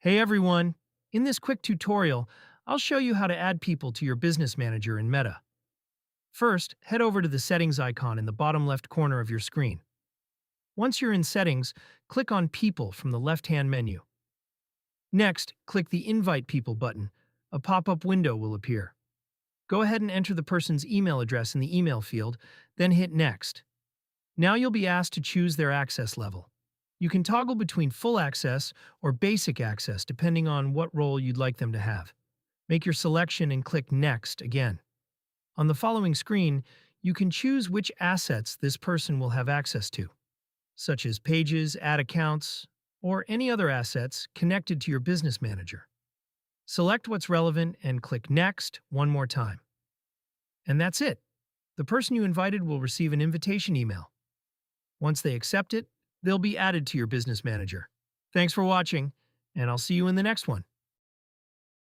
Hey everyone! In this quick tutorial, I'll show you how to add people to your business manager in Meta. First, head over to the settings icon in the bottom left corner of your screen. Once you're in settings, click on People from the left-hand menu. Next, click the Invite People button. A pop-up window will appear. Go ahead and enter the person's email address in the email field, then hit Next. Now you'll be asked to choose their access level. You can toggle between full access or basic access depending on what role you'd like them to have. Make your selection and click Next again. On the following screen, you can choose which assets this person will have access to, such as pages, ad accounts, or any other assets connected to your business manager. Select what's relevant and click Next one more time. And that's it. The person you invited will receive an invitation email. Once they accept it, they'll be added to your business manager. Thanks for watching, and I'll see you in the next one.